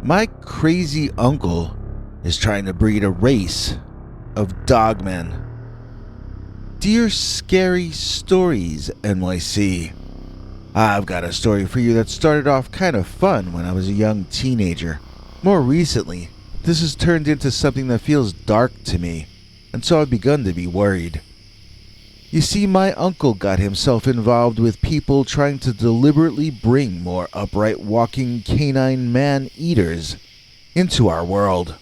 My crazy uncle is trying to breed a race of dogmen. Dear Scary Stories NYC, I've got a story for you that started off kind of fun when I was a young teenager. More recently, this has turned into something that feels dark to me, and so I've begun to be worried. You see, my uncle got himself involved with people trying to deliberately bring more upright walking canine man-eaters into our world.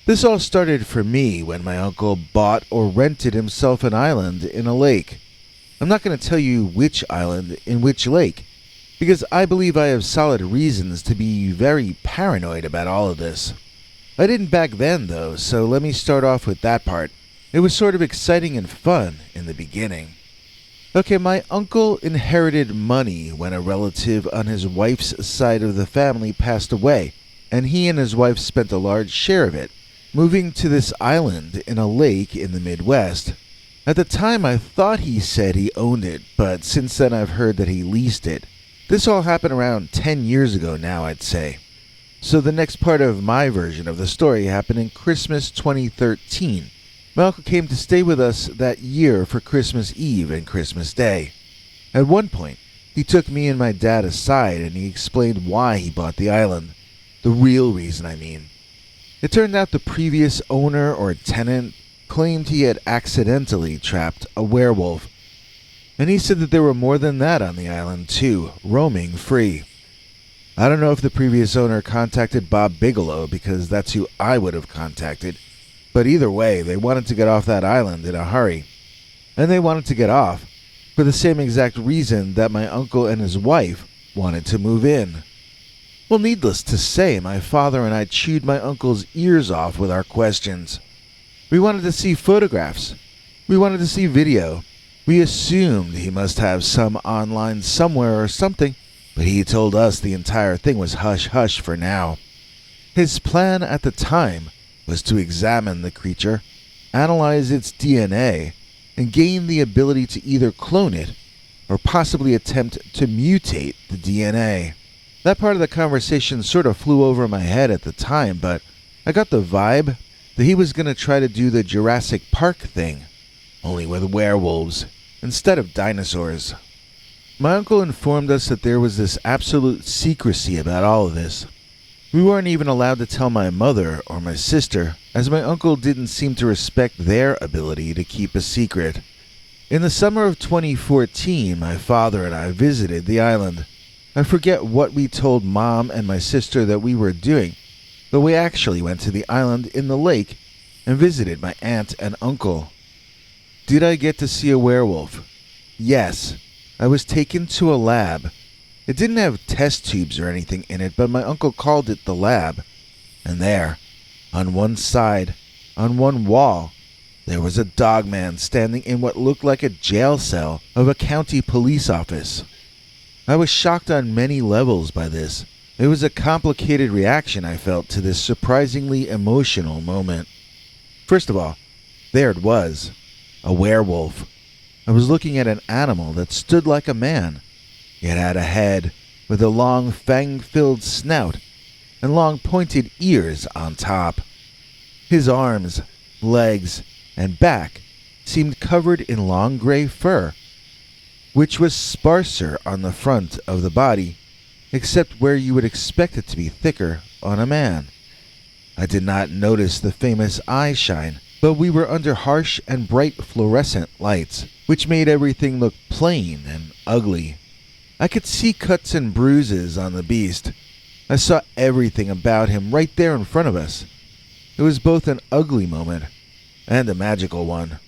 This all started for me when my uncle bought or rented himself an island in a lake. I'm not going to tell you which island in which lake, because I believe I have solid reasons to be very paranoid about all of this. I didn't back then though, so let me start off with that part. It was sort of exciting and fun in the beginning. Okay, my uncle inherited money when a relative on his wife's side of the family passed away, and he and his wife spent a large share of it, moving to this island in a lake in the Midwest. At the time, I thought he said he owned it, but since then I've heard that he leased it. This all happened around 10 years ago now, I'd say. So the next part of my version of the story happened in Christmas 2013. My uncle came to stay with us that year for Christmas Eve and Christmas Day. At one point, he took me and my dad aside and he explained why he bought the island. The real reason, I mean. It turned out the previous owner or tenant claimed he had accidentally trapped a werewolf. And he said that there were more than that on the island too, roaming free. I don't know if the previous owner contacted Bob Bigelow because that's who I would have contacted. But either way, they wanted to get off that island in a hurry. And they wanted to get off for the same exact reason that my uncle and his wife wanted to move in. Well, needless to say, my father and I chewed my uncle's ears off with our questions. We wanted to see photographs. We wanted to see video. We assumed he must have some online somewhere or something, but he told us the entire thing was hush-hush for now. His plan at the time was to examine the creature, analyze its DNA, and gain the ability to either clone it or possibly attempt to mutate the DNA. That part of the conversation sort of flew over my head at the time, but I got the vibe that he was going to try to do the Jurassic Park thing, only with werewolves instead of dinosaurs. My uncle informed us that there was this absolute secrecy about all of this. We weren't even allowed to tell my mother or my sister, as my uncle didn't seem to respect their ability to keep a secret. In the summer of 2014, my father and I visited the island. I forget what we told Mom and my sister that we were doing, but we actually went to the island in the lake and visited my aunt and uncle. Did I get to see a werewolf? Yes. I was taken to a lab. It didn't have test tubes or anything in it, but my uncle called it the lab. And there, on one side, on one wall, there was a dogman standing in what looked like a jail cell of a county police office. I was shocked on many levels by this. It was a complicated reaction I felt to this surprisingly emotional moment. First of all, there it was, a werewolf. I was looking at an animal that stood like a man. It had a head with a long fang-filled snout and long pointed ears on top. His arms, legs, and back seemed covered in long gray fur, which was sparser on the front of the body, except where you would expect it to be thicker on a man. I did not notice the famous eye shine, but we were under harsh and bright fluorescent lights, which made everything look plain and ugly. I could see cuts and bruises on the beast. I saw everything about him right there in front of us. It was both an ugly moment and a magical one.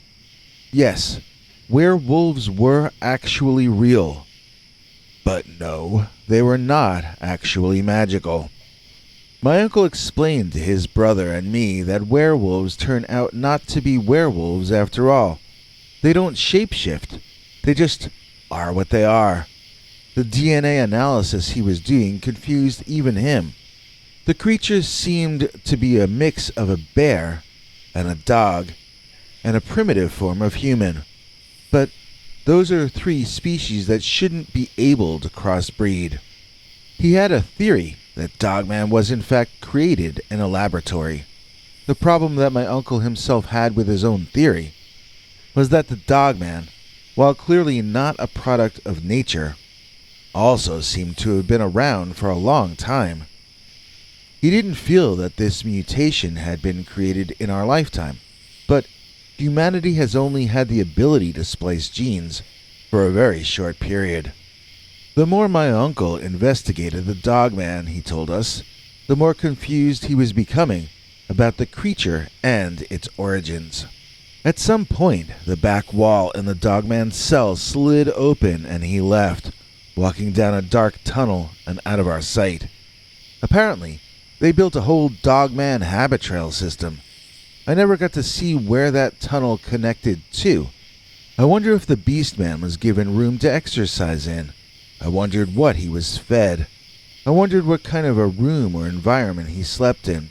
Yes, werewolves were actually real. But no, they were not actually magical. My uncle explained to his brother and me that werewolves turn out not to be werewolves after all. They don't shapeshift. They just are what they are. The DNA analysis he was doing confused even him. The creatures seemed to be a mix of a bear and a dog and a primitive form of human. But those are three species that shouldn't be able to crossbreed. He had a theory that Dogman was in fact created in a laboratory. The problem that my uncle himself had with his own theory was that the Dogman, while clearly not a product of nature, also seemed to have been around for a long time. He didn't feel that this mutation had been created in our lifetime, but humanity has only had the ability to splice genes for a very short period. The more my uncle investigated the Dogman, he told us, the more confused he was becoming about the creature and its origins. At some point, the back wall in the Dogman's cell slid open and he left, walking down a dark tunnel and out of our sight. Apparently, they built a whole Dogman habit trail system. I never got to see where that tunnel connected to. I wonder if the Beastman was given room to exercise in. I wondered what he was fed. I wondered what kind of a room or environment he slept in.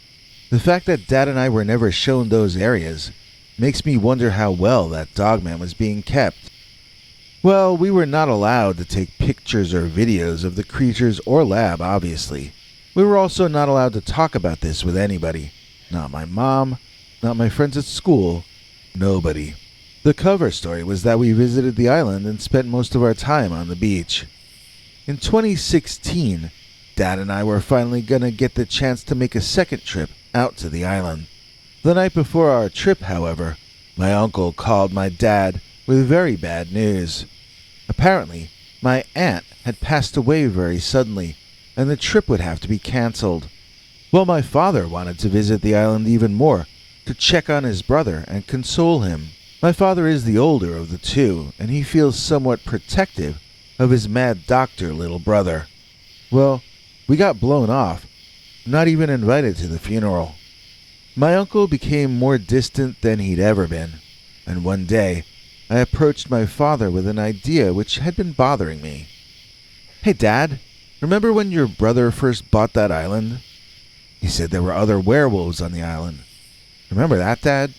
The fact that Dad and I were never shown those areas makes me wonder how well that Dogman was being kept. Well, we were not allowed to take pictures or videos of the creatures or lab, obviously. We were also not allowed to talk about this with anybody. Not my mom, not my friends at school, nobody. The cover story was that we visited the island and spent most of our time on the beach. In 2016, Dad and I were finally gonna get the chance to make a second trip out to the island. The night before our trip, however, my uncle called my dad with very bad news. Apparently, my aunt had passed away very suddenly, and the trip would have to be cancelled. Well, my father wanted to visit the island even more, to check on his brother and console him. My father is the older of the two, and he feels somewhat protective of his mad doctor little brother. Well, we got blown off, not even invited to the funeral. My uncle became more distant than he'd ever been, and one day I approached my father with an idea which had been bothering me. "Hey, Dad, remember when your brother first bought that island? He said there were other werewolves on the island. Remember that, Dad?"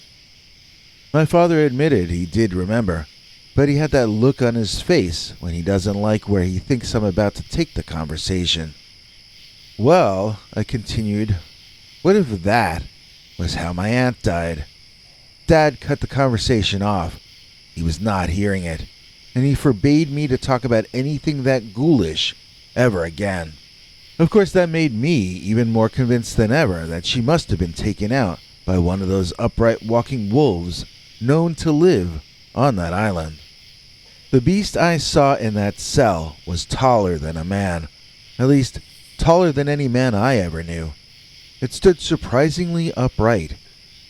My father admitted he did remember, but he had that look on his face when he doesn't like where he thinks I'm about to take the conversation. "Well," I continued, "what if that was how my aunt died?" Dad cut the conversation off. He was not hearing it, and he forbade me to talk about anything that ghoulish ever again. Of course, that made me even more convinced than ever that she must have been taken out by one of those upright walking wolves known to live on that island. The beast I saw in that cell was taller than a man, at least taller than any man I ever knew. It stood surprisingly upright,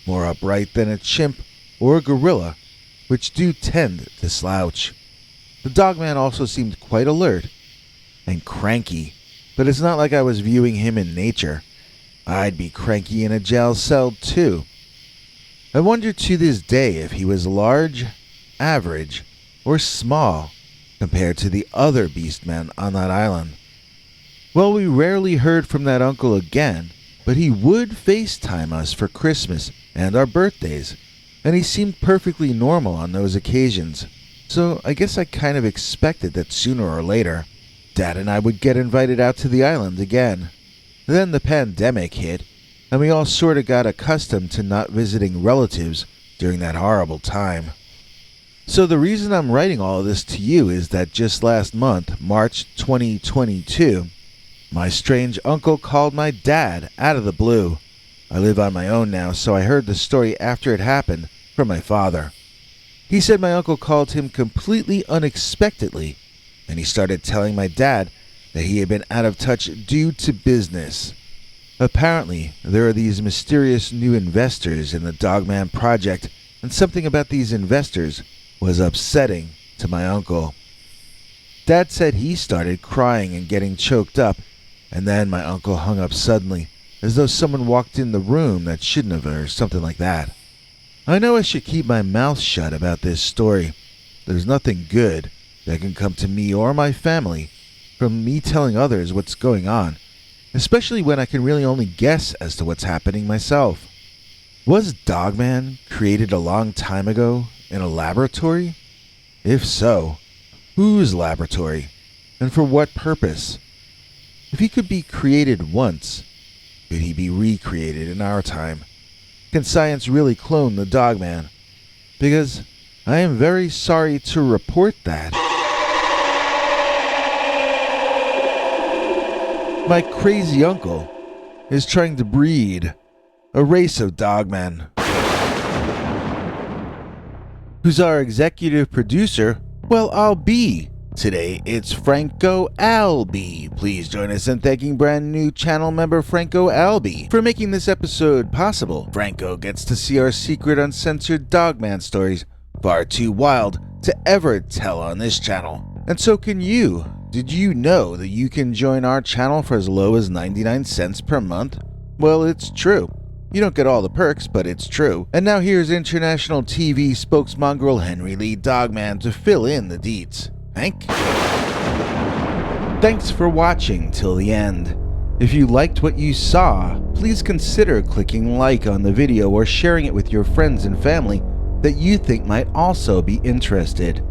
more upright than a chimp or a gorilla, which do tend to slouch. The Dogman also seemed quite alert and cranky, but it's not like I was viewing him in nature. I'd be cranky in a jail cell too. I wonder to this day if he was large, average, or small compared to the other beastmen on that island. Well, we rarely heard from that uncle again, but he would FaceTime us for Christmas and our birthdays, and he seemed perfectly normal on those occasions, so I guess I kind of expected that sooner or later, Dad and I would get invited out to the island again. Then the pandemic hit, and we all sort of got accustomed to not visiting relatives during that horrible time. So the reason I'm writing all of this to you is that just last month, March 2022, my strange uncle called my dad out of the blue. I live on my own now, so I heard the story after it happened from my father. He said my uncle called him completely unexpectedly, and he started telling my dad that he had been out of touch due to business. Apparently, there are these mysterious new investors in the Dogman project, and something about these investors was upsetting to my uncle. Dad said he started crying and getting choked up, and then my uncle hung up suddenly, as though someone walked in the room that shouldn't have, or something like that. I know I should keep my mouth shut about this story. There's nothing good that can come to me or my family from me telling others what's going on, especially when I can really only guess as to what's happening myself. Was Dogman created a long time ago in a laboratory? If so, whose laboratory? And for what purpose? If he could be created once, could he be recreated in our time? Can science really clone the Dogman? Because I am very sorry to report that my crazy uncle is trying to breed a race of Dogmen. Who's our executive producer? Well, I'll be. Today, it's Franco Albi. Please join us in thanking brand new channel member Franco Albi for making this episode possible. Franco gets to see our secret uncensored Dogman stories, far too wild to ever tell on this channel. And so can you. Did you know that you can join our channel for as low as 99 cents per month? Well, it's true. You don't get all the perks, but it's true. And now here's international TV spokesmongrel Henry Lee Dogman to fill in the deets. Hank? Thanks for watching till the end. If you liked what you saw, please consider clicking like on the video or sharing it with your friends and family that you think might also be interested.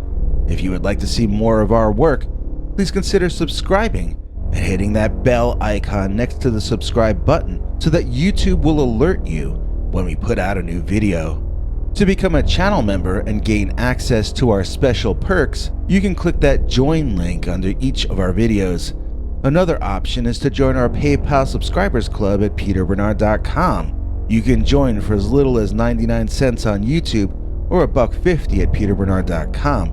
If you would like to see more of our work, please consider subscribing and hitting that bell icon next to the subscribe button so that YouTube will alert you when we put out a new video. To become a channel member and gain access to our special perks, you can click that join link under each of our videos. Another option is to join our PayPal subscribers club at peterbernard.com. You can join for as little as 99 cents on YouTube or $1.50 at peterbernard.com.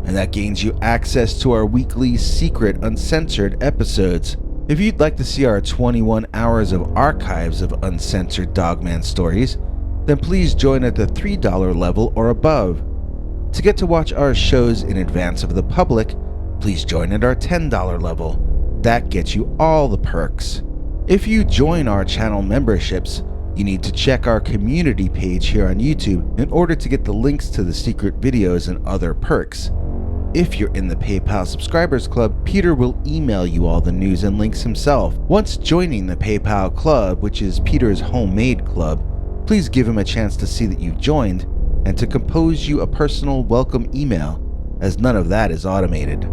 And that gains you access to our weekly secret uncensored episodes. If you'd like to see our 21 hours of archives of uncensored Dogman stories, then please join at the $3 level or above. To get to watch our shows in advance of the public, please join at our $10 level. That gets you all the perks. If you join our channel memberships, you need to check our community page here on YouTube in order to get the links to the secret videos and other perks. If you're in the PayPal subscribers club, Peter will email you all the news and links himself. Once joining the PayPal club, which is Peter's homemade club, please give him a chance to see that you've joined and to compose you a personal welcome email, as none of that is automated.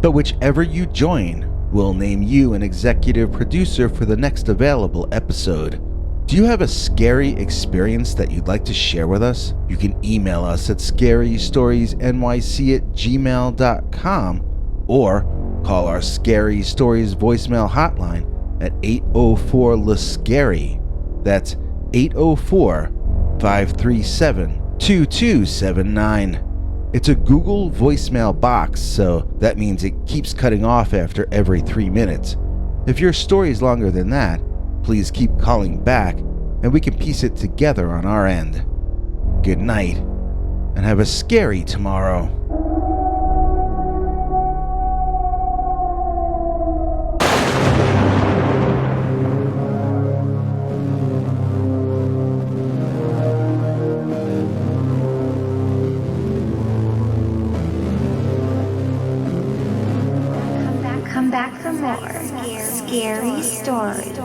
But whichever you join, we'll name you an executive producer for the next available episode. Do you have a scary experience that you'd like to share with us? You can email us at scarystoriesnyc@gmail.com or call our Scary Stories voicemail hotline at 804-LA-SCARY. That's 804-537-2279. It's a Google voicemail box, so that means it keeps cutting off after every 3 minutes. If your story is longer than that, please keep calling back and we can piece it together on our end. Good night, and have a scary tomorrow. Come back for more scary stories.